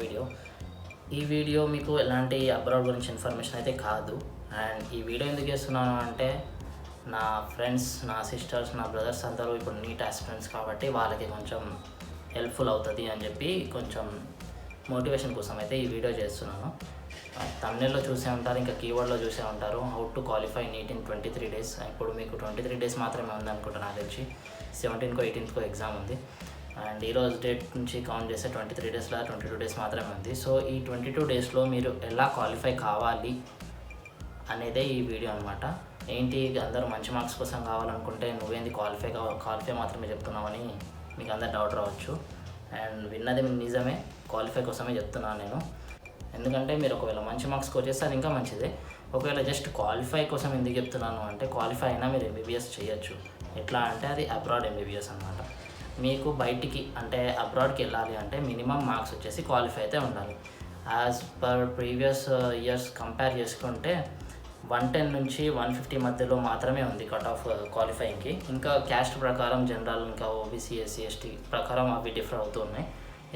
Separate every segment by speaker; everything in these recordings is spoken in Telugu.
Speaker 1: వీడియో. ఈ వీడియో మీకు ఎలాంటి అబ్రాడ్ గురించి ఇన్ఫర్మేషన్ అయితే కాదు. అండ్ ఈ వీడియో ఎందుకు చేస్తున్నాను అంటే నా ఫ్రెండ్స్, నా సిస్టర్స్, నా బ్రదర్స్ అందరూ ఇప్పుడు నీట్ ఆస్పిరెంట్స్ కాబట్టి వాళ్ళకి కొంచెం హెల్ప్ఫుల్ అవుతుంది అని చెప్పి కొంచెం మోటివేషన్ కోసం అయితే ఈ వీడియో చేస్తున్నాను. తమిళలో చూసే ఉంటారు, ఇంకా కీవర్డ్లో చూసే ఉంటారు, how to qualify NEET in 23 days. ఇప్పుడు మీకు 23 days మాత్రమే ఉంది అనుకుంటా, నాకు తెలిసి 17th 18th ఎగ్జామ్ ఉంది. అండ్ ఈరోజు డేట్ నుంచి కౌంట్ చేస్తే 23 days 22 days మాత్రమే ఉంది. సో ఈ 22 daysలో మీరు ఎలా క్వాలిఫై కావాలి అనేదే ఈ వీడియో అనమాట. ఏంటి అందరూ మంచి మార్క్స్ కోసం కావాలనుకుంటే నువ్వేంది క్వాలిఫై మాత్రమే చెప్తున్నావని మీకు అందరు డౌట్ రావచ్చు. అండ్ విన్నది నిజమే, క్వాలిఫై కోసమే చెప్తున్నాను నేను. ఎందుకంటే మీరు ఒకవేళ మంచి మార్క్స్ స్కోర్ చేస్తే అది ఇంకా మంచిదే. ఒకవేళ జస్ట్ క్వాలిఫై కోసం ఎందుకు చెప్తున్నాను అంటే, క్వాలిఫై అయినా మీరు ఎంబీబీఎస్ చేయొచ్చు. ఎట్లా అంటే అది అబ్రాడ్ ఎంబీబీఎస్ అనమాట. మీకు బయటికి అంటే అబ్రాడ్కి వెళ్ళాలి అంటే మినిమం మార్క్స్ వచ్చేసి క్వాలిఫై అయితే ఉండాలి. As per previous years compare చేసుకుంటే 110 నుంచి 150 మధ్యలో మాత్రమే ఉంది కట్ ఆఫ్ క్వాలిఫైయింగ్కి. ఇంకా క్యాస్ట్ ప్రకారం జనరల్, ఇంకా ఓబీసీ, ఎస్సీ, ఎస్టీ ప్రకారం అవి డిఫర్ అవుతూ ఉన్నాయి.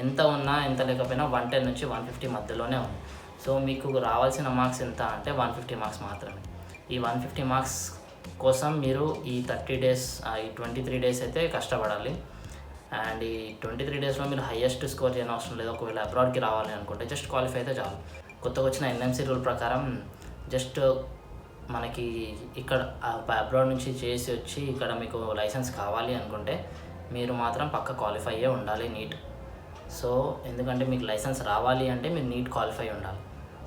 Speaker 1: ఎంత ఉన్నా ఎంత లేకపోయినా 110 నుంచి 150 మధ్యలోనే ఉంది. సో మీకు రావాల్సిన మార్క్స్ ఎంత అంటే 150 మార్క్స్ మాత్రమే. ఈ 150 మార్క్స్ కోసం మీరు ఈ 30 days, ఈ 23 days అయితే కష్టపడాలి. అండ్ ఈ 23 daysలో మీరు హైయెస్ట్ స్కోర్ చేయని అవసరం లేదు. ఒకవేళ అబ్రాడ్కి రావాలి అనుకుంటే జస్ట్ క్వాలిఫై అయితే చాలు. కొత్తగా వచ్చిన ఎన్ఎంసీ రూల్ ప్రకారం జస్ట్ మనకి ఇక్కడ అబ్రాడ్ నుంచి చేసి వచ్చి ఇక్కడ మీకు లైసెన్స్ కావాలి అనుకుంటే మీరు మాత్రం పక్క క్వాలిఫై అయ్యే ఉండాలి నీట్. సో ఎందుకంటే మీకు లైసెన్స్ రావాలి అంటే మీరు నీట్ క్వాలిఫై ఉండాలి.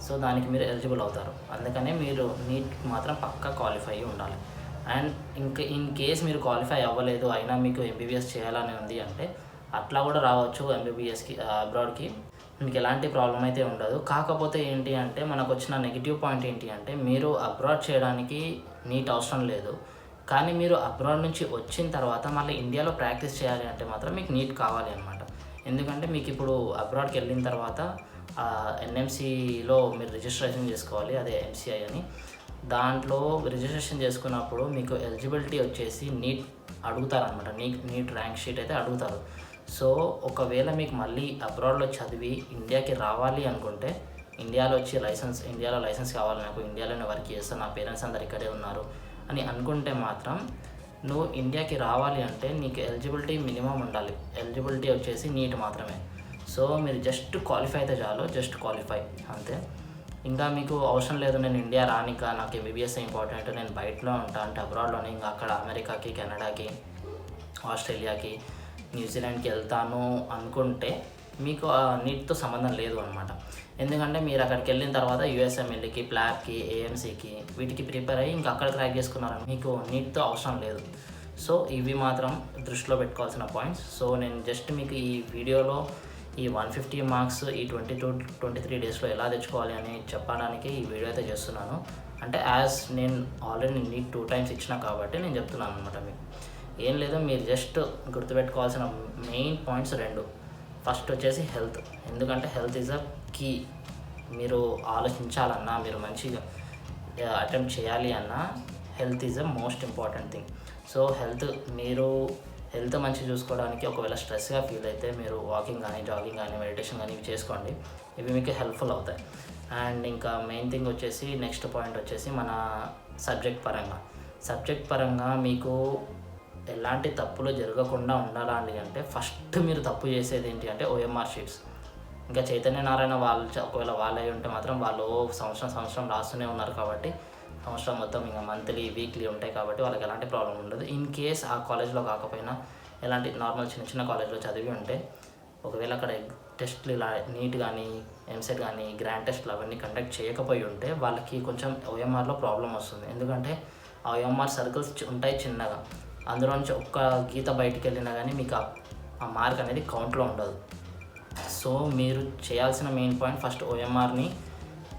Speaker 1: సో దానికి మీరు ఎలిజిబుల్ అవుతారు. అందుకనే మీరు నీట్ మాత్రం పక్కా క్వాలిఫై అయ్యి ఉండాలి. అండ్ ఇంకా ఇన్ కేస్ మీరు క్వాలిఫై అవ్వలేదు అయినా మీకు ఎంబీబీఎస్ చేయాలని ఉంది అంటే అట్లా కూడా రావచ్చు ఎంబీబీఎస్కి అబ్రాడ్కి. మీకు ఎలాంటి ప్రాబ్లం అయితే ఉండదు. కాకపోతే ఏంటి అంటే మనకు వచ్చిన నెగిటివ్ పాయింట్ ఏంటి అంటే, మీరు అబ్రాడ్ చేయడానికి నీట్ అవసరం లేదు, కానీ మీరు అబ్రాడ్ నుంచి వచ్చిన తర్వాత మళ్ళీ ఇండియాలో ప్రాక్టీస్ చేయాలి అంటే మాత్రం మీకు నీట్ కావాలి అనమాట. ఎందుకంటే మీకు ఇప్పుడు అబ్రాడ్కి వెళ్ళిన తర్వాత ఎన్ఎంసీలో మీరు రిజిస్ట్రేషన్ చేసుకోవాలి, అదే ఎంసీఐ అని. దాంట్లో రిజిస్ట్రేషన్ చేసుకున్నప్పుడు మీకు ఎలిజిబిలిటీ వచ్చేసి నీట్ అడుగుతారనమాట. నీట్ ర్యాంక్ షీట్ అయితే అడుగుతారు. సో ఒకవేళ మీకు మళ్ళీ అబ్రాడ్లో చదివి ఇండియాకి రావాలి అనుకుంటే, ఇండియాలో లైసెన్స్ కావాలి, నాకు ఇండియాలోనే వర్క్ చేస్తాను, నా పేరెంట్స్ అందరు ఇక్కడే ఉన్నారు అని అనుకుంటే మాత్రం నువ్వు ఇండియాకి రావాలి అంటే నీకు ఎలిజిబిలిటీ మినిమం ఉండాలి. ఎలిజిబిలిటీ వచ్చేసి నీట్ మాత్రమే. సో మీరు జస్ట్ క్వాలిఫై అయితే చాలు, జస్ట్ క్వాలిఫై అంతే. ఇంకా మీకు అవసరం లేదు నేను ఇండియా రానిక, నాకు ఎంబీబీఎస్ ఇంపార్టెంట్, నేను బయటలో ఉంటా అంటే అబ్రాడ్లోనే, ఇంకా అక్కడ అమెరికాకి, కెనడాకి, ఆస్ట్రేలియాకి, న్యూజిలాండ్కి వెళ్తాను అనుకుంటే మీకు నీట్తో సంబంధం లేదు అనమాట. ఎందుకంటే మీరు అక్కడికి వెళ్ళిన తర్వాత యూఎస్ఎంఎల్కి, ప్లాబ్కి, ఏఎంసీకి వీటికి ప్రిపేర్ అయ్యి ఇంకా అక్కడ క్రాక్ చేసుకున్నారని మీకు నీట్తో అవసరం లేదు. సో ఇవి మాత్రం దృష్టిలో పెట్టుకోవాల్సిన పాయింట్స్. సో నేను జస్ట్ మీకు ఈ వీడియోలో ఈ 150 మార్క్స్ ఈ 23 daysలో ఎలా తెచ్చుకోవాలి అని చెప్పడానికి ఈ వీడియో అయితే చేస్తున్నాను. అంటే యాజ్ నేను ఆల్రెడీ నీట్ 2 times ఇచ్చిన కాబట్టి నేను చెప్తున్నాను అనమాట. మీకు ఏం లేదు, మీరు జస్ట్ గుర్తుపెట్టుకోవాల్సిన మెయిన్ పాయింట్స్ 2. ఫస్ట్ వచ్చేసి హెల్త్. ఎందుకంటే హెల్త్ ఈజ్ అ కీ. మీరు ఆలోచించాలన్నా, మీరు మంచిగా అటెంప్ట్ చేయాలి అన్నా health is a most important thing. So మీరు హెల్త్ మంచిగా చూసుకోవడానికి ఒకవేళ స్ట్రెస్గా ఫీల్ అయితే మీరు వాకింగ్ కానీ, జాగింగ్ కానీ, మెడిటేషన్ కానీ ఇవి చేసుకోండి. ఇవి మీకు హెల్ప్ఫుల్ అవుతాయి. అండ్ ఇంకా మెయిన్ థింగ్ వచ్చేసి నెక్స్ట్ పాయింట్ వచ్చేసి మన సబ్జెక్ట్ పరంగా మీకు ఎలాంటి తప్పులు జరగకుండా ఉండాలి అంటే ఫస్ట్ మీరు తప్పు చేసేది ఏంటి అంటే ఓఎంఆర్ షీట్స్. ఇంకా చైతన్య నారాయణ ఒకవేళ వాళ్ళు అయి ఉంటే మాత్రం వాళ్ళు సంవత్సరం రాస్తూనే ఉన్నారు కాబట్టి సంవత్సరం మొత్తం ఇంకా మంత్లీ, వీక్లీ ఉంటాయి కాబట్టి వాళ్ళకి ఎలాంటి ప్రాబ్లం ఉండదు. ఇన్ కేస్ ఆ కాలేజ్లో కాకపోయినా ఎలాంటి నార్మల్ చిన్న కాలేజ్లో చదివి ఉంటే ఒకవేళ అక్కడ టెస్ట్లు ఇలా నీట్ కానీ, ఎంసెట్ కానీ, గ్రాండ్ టెస్ట్లు అవన్నీ కండక్ట్ చేయకపోయి ఉంటే వాళ్ళకి కొంచెం ఓఎంఆర్లో ప్రాబ్లం వస్తుంది. ఎందుకంటే ఆ ఓఎంఆర్ సర్కిల్స్ ఉంటాయి చిన్నగా, అందులో నుంచి ఒక్క గీత బయటికి వెళ్ళినా కానీ మీకు ఆ మార్క్ అనేది కౌంట్లో ఉండదు. సో మీరు చేయాల్సిన మెయిన్ పాయింట్ ఫస్ట్ ఓఎంఆర్ని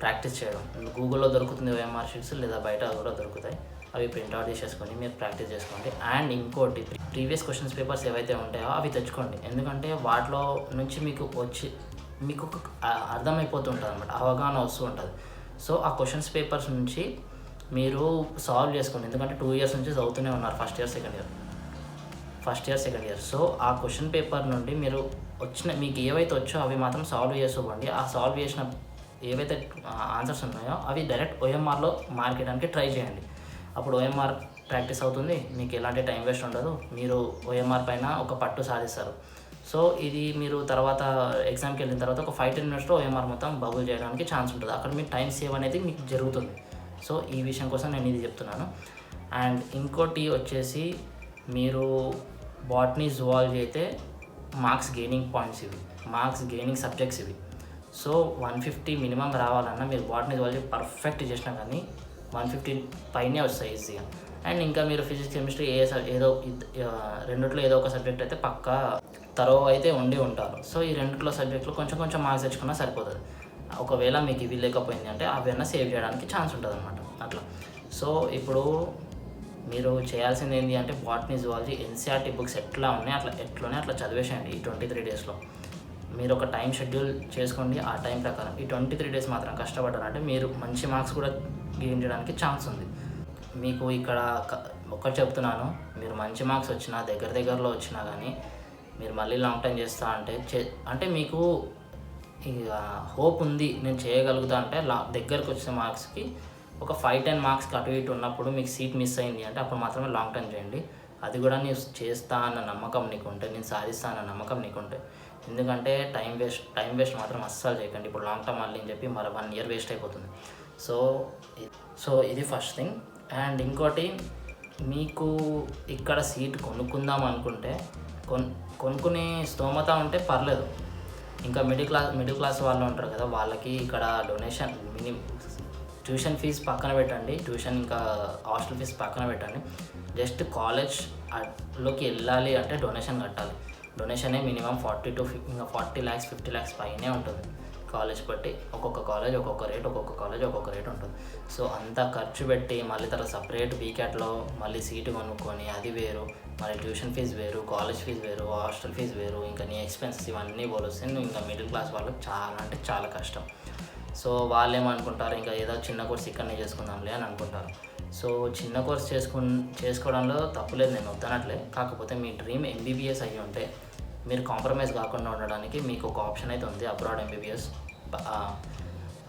Speaker 1: ప్రాక్టీస్ చేయడం. గూగుల్లో దొరుకుతుంది ఓఎంఆర్ షీట్స్, లేదా బయట కూడా దొరుకుతాయి. అవి ప్రింట్అవుట్ తీసేసుకొని మీరు ప్రాక్టీస్ చేసుకోండి. అండ్ ఇంకోటి, ప్రీవియస్ క్వశ్చన్స్ పేపర్స్ ఏవైతే ఉంటాయో అవి తెచ్చుకోండి. ఎందుకంటే వాటిలో నుంచి మీకు అర్థమైపోతుంటుంది అనమాట, అవగాహన వస్తూ ఉంటుంది. సో ఆ క్వశ్చన్స్ పేపర్స్ నుంచి మీరు సాల్వ్ చేసుకోండి. ఎందుకంటే 2 years నుంచి చదువుతూనే ఉన్నారు, first year second year. So ఆ క్వశ్చన్ పేపర్ నుండి మీరు మీకు ఏవైతే వచ్చో అవి మాత్రం సాల్వ్ చేసుకోండి. ఆ సాల్వ్ చేసిన ఏవైతే ఆన్సర్స్ ఉన్నాయో అవి డైరెక్ట్ ఓఎంఆర్లో మార్క్ చేయడానికి ట్రై చేయండి. అప్పుడు ఓఎంఆర్ ప్రాక్టీస్ అవుతుంది, మీకు ఎలాంటి టైం వేస్ట్ ఉండదు, మీరు ఓఎంఆర్ పైన ఒక పట్టు సాధిస్తారు. సో ఇది మీరు తర్వాత ఎగ్జామ్కి వెళ్ళిన తర్వాత ఒక 5-10 మినిట్స్లో ఓఎంఆర్ మొత్తం బబుల్ చేయడానికి ఛాన్స్ ఉంటుంది. అక్కడ మీ టైం సేవ్ అనేది మీకు జరుగుతుంది. సో ఈ విషయం కోసం నేను ఇది చెప్తున్నాను. అండ్ ఇంకోటి వచ్చేసి, మీరు బాటనీ జువాలజీ అయితే మార్క్స్ గెయినింగ్ పాయింట్స్ ఇవి, మార్క్స్ గెయినింగ్ సబ్జెక్ట్స్ ఇవి. సో 150 మినిమం రావాలన్నా మీరు బాటనీ జువాలజీ పర్ఫెక్ట్ చేసినా కానీ 150 పైనే వస్తాయి ఈజీగా. అండ్ ఇంకా మీరు ఫిజిక్స్ కెమిస్ట్రీ ఏదో రెండిట్లో ఏదో ఒక సబ్జెక్ట్ అయితే పక్కా తరో అయితే ఉంటారు. సో ఈ రెండిట్లో సబ్జెక్టులో కొంచెం కొంచెం మార్క్స్ తెచ్చుకున్నా సరిపోతుంది. ఒకవేళ మీకు ఇవి లేకపోయింది అంటే అవన్నీ సేవ్ చేయడానికి ఛాన్స్ ఉంటుంది అనమాట అట్లా. సో ఇప్పుడు మీరు చేయాల్సింది ఏంటి అంటే బాటనీ జువాలజీ ఎన్సీఆర్టీ బుక్స్ ఎట్లా ఉన్నాయి అట్లా చదివేసేయండి ఈ 23 డేస్లో. మీరు ఒక టైం షెడ్యూల్ చేసుకోండి. ఆ టైం ప్రకారం ఈ 23 డేస్ మాత్రం కష్టపడ్డారంటే మీరు మంచి మార్క్స్ కూడా గెయిన్ చేయడానికి ఛాన్స్ ఉంది. మీకు ఇక్కడ ఒకటి చెప్తున్నాను, మీరు మంచి మార్క్స్ వచ్చినా దగ్గరలో వచ్చినా కానీ మీరు మళ్ళీ లాంగ్ టైం చేస్తా అంటే మీకు హోప్ ఉంది నేను చేయగలుగుతా అంటే దగ్గరకు వచ్చే మార్క్స్కి ఒక 5-10 మార్క్స్కి అటు ఇటు ఉన్నప్పుడు మీకు సీట్ మిస్ అయింది అంటే అప్పుడు మాత్రమే లాంగ్ టైం చేయండి. అది కూడా నేను చేస్తా అన్న నమ్మకం నీకుంటే, నేను సాధిస్తా అన్న నమ్మకం నీకుంటే. ఎందుకంటే టైం వేస్ట్ మాత్రం అస్సలు చేయకండి. ఇప్పుడు లాంగ్ టర్మ్ మళ్ళీ అని చెప్పి మరో 1 ఇయర్ వేస్ట్ అయిపోతుంది. సో ఇది ఫస్ట్ థింగ్. అండ్ ఇంకోటి, మీకు ఇక్కడ సీట్ కొనుక్కుందాం అనుకుంటే కొనుక్కునే స్తోమత ఉంటే పర్లేదు. ఇంకా మిడిల్ క్లాస్ వాళ్ళు ఉంటారు కదా, వాళ్ళకి ఇక్కడ డొనేషన్ ట్యూషన్ ఫీజు పక్కన పెట్టండి, ట్యూషన్ ఇంకా హాస్టల్ ఫీజు పక్కన పెట్టండి. జస్ట్ కాలేజ్లోకి వెళ్ళాలి అంటే డొనేషన్ కట్టాలి. డొనేషనే మినిమం 40 lakhs 50 lakhs పైనే ఉంటుంది. కాలేజ్ బట్టి ఒక్కొక్క కాలేజ్ ఒక్కొక్క రేట్ ఉంటుంది. సో అంత ఖర్చు పెట్టి మళ్ళీ తర్వాత సపరేట్ బీక్యాట్లో మళ్ళీ సీటు కొనుక్కొని అది వేరు, మళ్ళీ ట్యూషన్ ఫీజు వేరు, కాలేజ్ ఫీజు వేరు, హాస్టల్ ఫీజు వేరు, ఇంకా నీ ఎక్స్పెన్సెస్ ఇవన్నీ పోలిస్తే ఇంకా మిడిల్ క్లాస్ వాళ్ళకి చాలా అంటే చాలా కష్టం. సో వాళ్ళు ఏమనుకుంటారు, ఇంకా ఏదో చిన్న కోర్స్ ఇక్కడనే చేసుకుందాంలే అని అనుకుంటారు. సో చిన్న కోర్స్ చేసుకోవడంలో తప్పులేదు, నేను వద్దనట్లే. కాకపోతే మీ డ్రీమ్ ఎంబీబీఎస్ అయ్యి ఉంటే మీరు కాంప్రమైజ్ కాకుండా ఉండడానికి మీకు ఒక ఆప్షన్ అయితే ఉంది, అబ్రాడ్ ఎంబీబీఎస్.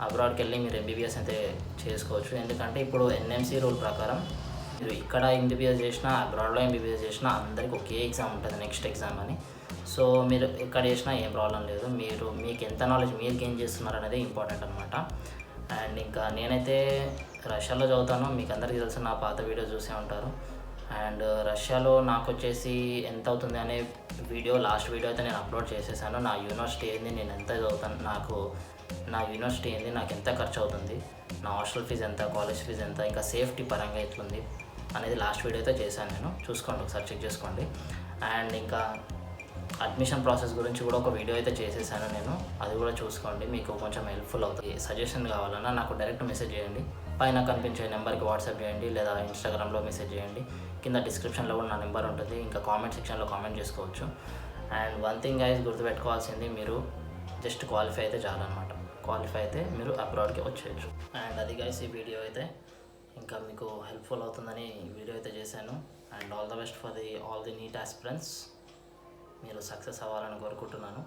Speaker 1: అబ్రాడ్కి వెళ్ళి మీరు ఎంబీబీఎస్ అయితే చేసుకోవచ్చు. ఎందుకంటే ఇప్పుడు ఎన్ఎంసీ రూల్ ప్రకారం మీరు ఇక్కడ ఎంబీబీఎస్ చేసినా అబ్రాడ్లో ఎంబీబీఎస్ చేసినా అందరికీ ఒకే ఎగ్జామ్ ఉంటుంది, నెక్స్ట్ ఎగ్జామ్ అని. సో మీరు ఎక్కడ చేసినా ఏం ప్రాబ్లం లేదు. మీకు ఎంత నాలెడ్జ్ మీరు గెయిన్ చేస్తున్నారు అనేది ఇంపార్టెంట్ అనమాట. అండ్ ఇంకా నేనైతే రష్యాలో చదువుతాను, మీకు అందరికీ తెలిసిన నా పాత వీడియో చూసే ఉంటారు. అండ్ రష్యాలో నాకు వచ్చేసి ఎంత అవుతుంది అనే లాస్ట్ వీడియో అయితే నేను అప్లోడ్ చేసేసాను. నా యూనివర్సిటీ ఏంది, నేను ఎంత చదువుతాను, నా యూనివర్సిటీ ఏంది, నాకు ఎంత ఖర్చు అవుతుంది, నా హాస్టల్ ఫీజు ఎంత, కాలేజ్ ఫీజు ఎంత, ఇంకా సేఫ్టీ పరంగా ఎట్లుంది అనేది లాస్ట్ వీడియో అయితే చేశాను నేను. చూసుకోండి, ఒకసారి చెక్ చేసుకోండి. అండ్ ఇంకా అడ్మిషన్ ప్రాసెస్ గురించి కూడా ఒక వీడియో అయితే చేసేసాను నేను, అది కూడా చూసుకోండి, మీకు కొంచెం హెల్ప్ఫుల్ అవుతుంది. సజెషన్ కావాలన్నా నాకు డైరెక్ట్ మెసేజ్ చేయండి, పైన కనిపించే నెంబర్కి వాట్సాప్ చేయండి, లేదా ఇన్స్టాగ్రామ్లో మెసేజ్ చేయండి. కింద డిస్క్రిప్షన్లో కూడా నా నెంబర్ ఉంటుంది, ఇంకా కామెంట్ సెక్షన్లో కామెంట్ చేసుకోవచ్చు. అండ్ వన్ థింగ్ గైస్ గుర్తుపెట్టుకోవాల్సింది, మీరు జస్ట్ క్వాలిఫై అయితే చాలన్నమాట. క్వాలిఫై అయితే మీరు అబ్రాడ్కి వచ్చేయచ్చు. అండ్ అది గైస్ ఈ వీడియో అయితే ఇంకా మీకు హెల్ప్ఫుల్ అవుతుందని ఈ వీడియో అయితే చేశాను. And all the best for all the neat aspirants. మీరు సక్సెస్ అవ్వాలని కోరుకుంటున్నాను.